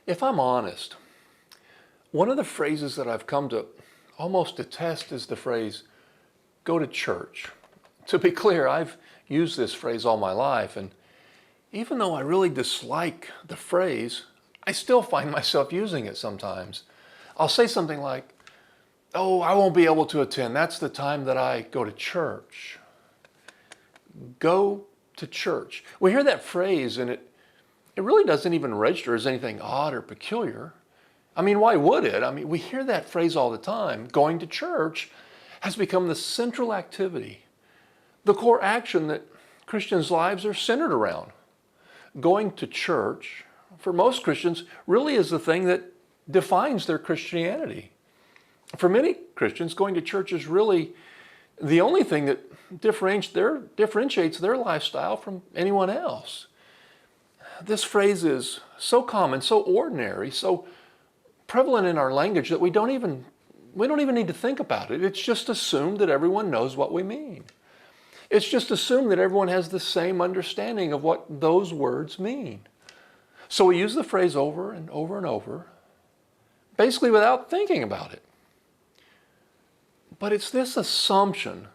If I'm honest, one of the phrases that I've come to almost detest is the phrase, go to church. To be clear, I've used this phrase all my life, and even though I really dislike the phrase, I still find myself using it sometimes. I'll say something like, oh, I won't be able to attend. That's the time that I go to church. Go to church. We hear that phrase and it really doesn't even register as anything odd or peculiar. I mean, why would it? I mean, we hear that phrase all the time. Going to church has become the central activity, the core action that Christians' lives are centered around. Going to church, for most Christians, really is the thing that defines their Christianity. For many Christians, going to church is really the only thing that differentiates their lifestyle from anyone else. This phrase is so common, so ordinary, so prevalent in our language that we don't even need to think about it. It's just assumed that everyone knows what we mean. It's just assumed that everyone has the same understanding of what those words mean. So we use the phrase over and over and over, basically without thinking about it. But it's this assumption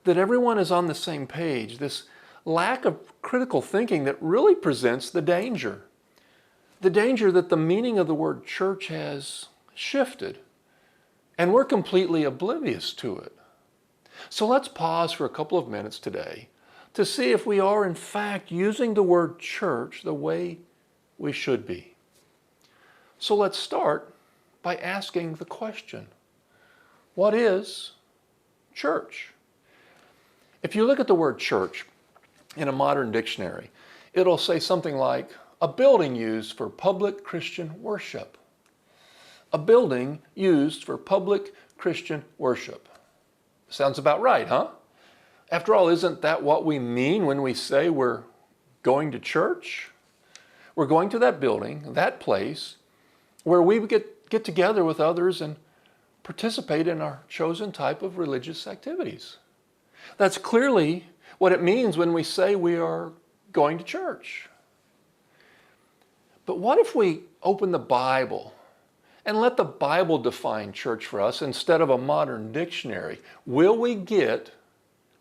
that everyone is on the same page, this lack of critical thinking that really presents the danger. The danger that the meaning of the word church has shifted, and we're completely oblivious to it. So let's pause for a couple of minutes today to see if we are in fact using the word church the way we should be. So let's start by asking the question, what is church? If you look at the word church in a modern dictionary, it'll say something like a building used for public Christian worship. A building used for public Christian worship. Sounds about right, huh? After all, isn't that what we mean when we say we're going to church? We're going to that building, that place, where we get together with others and participate in our chosen type of religious activities. That's clearly what it means when we say we are going to church. But what if we open the Bible and let the Bible define church for us instead of a modern dictionary? Will we get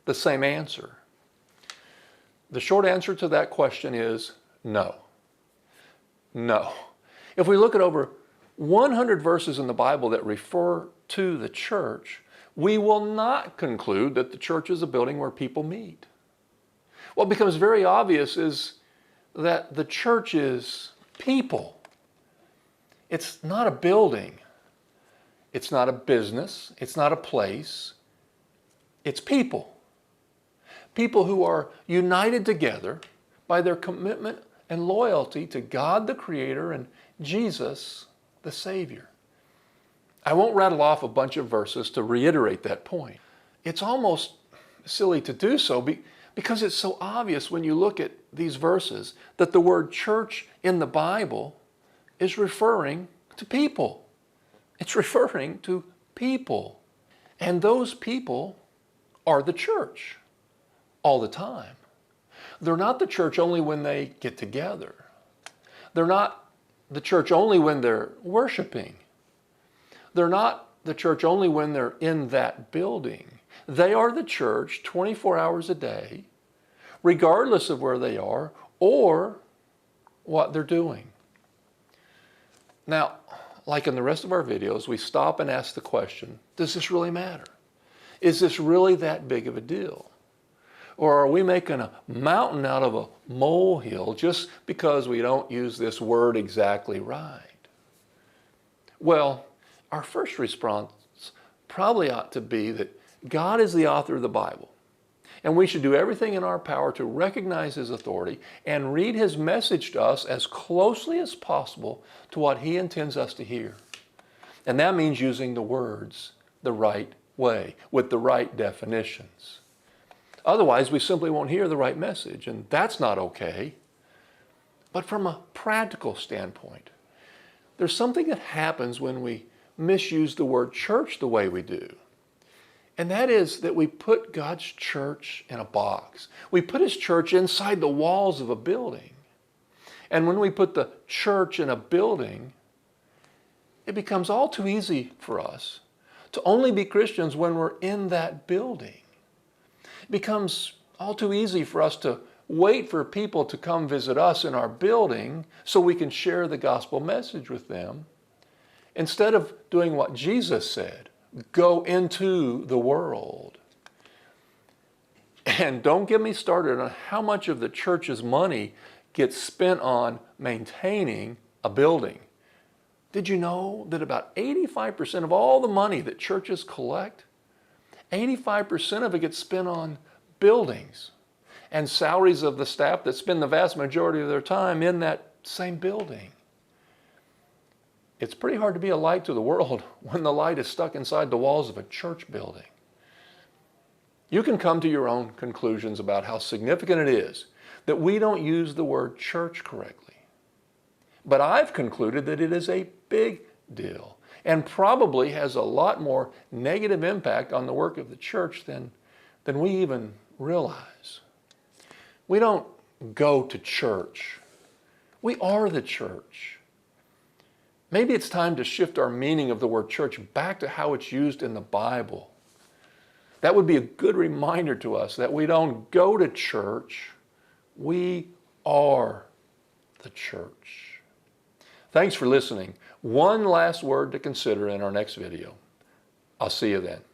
the same answer? The short answer to that question is no. No. If we look at over 100 verses in the Bible that refer to the church, we will not conclude that the church is a building where people meet. What becomes very obvious is that the church is people. It's not a building. It's not a business. It's not a place. It's people. People who are united together by their commitment and loyalty to God the Creator and Jesus the Savior. I won't rattle off a bunch of verses to reiterate that point. It's almost silly to do so because it's so obvious when you look at these verses that the word church in the Bible is referring to people. It's referring to people. And those people are the church all the time. They're not the church only when they get together. They're not the church only when they're worshiping. They're not the church only when they're in that building. They are the church 24 hours a day, regardless of where they are or what they're doing. Now, like in the rest of our videos, we stop and ask the question, does this really matter? Is this really that big of a deal? Or are we making a mountain out of a molehill just because we don't use this word exactly right? Well, our first response probably ought to be that God is the author of the Bible, and we should do everything in our power to recognize His authority and read His message to us as closely as possible to what He intends us to hear. And that means using the words the right way, with the right definitions. Otherwise, we simply won't hear the right message, and that's not okay. But from a practical standpoint, there's something that happens when we misuse the word church the way we do. And that is that we put God's church in a box. We put His church inside the walls of a building. And when we put the church in a building, it becomes all too easy for us to only be Christians when we're in that building. It becomes all too easy for us to wait for people to come visit us in our building so we can share the gospel message with them, instead of doing what Jesus said, go into the world. And don't get me started on how much of the church's money gets spent on maintaining a building. Did you know that about 85% of all the money that churches collect, 85% of it gets spent on buildings and salaries of the staff that spend the vast majority of their time in that same building? It's pretty hard to be a light to the world when the light is stuck inside the walls of a church building. You can come to your own conclusions about how significant it is that we don't use the word church correctly. But I've concluded that it is a big deal and probably has a lot more negative impact on the work of the church than we even realize. We don't go to church. We are the church. Maybe it's time to shift our meaning of the word church back to how it's used in the Bible. That would be a good reminder to us that we don't go to church, we are the church. Thanks for listening. One last word to consider in our next video. I'll see you then.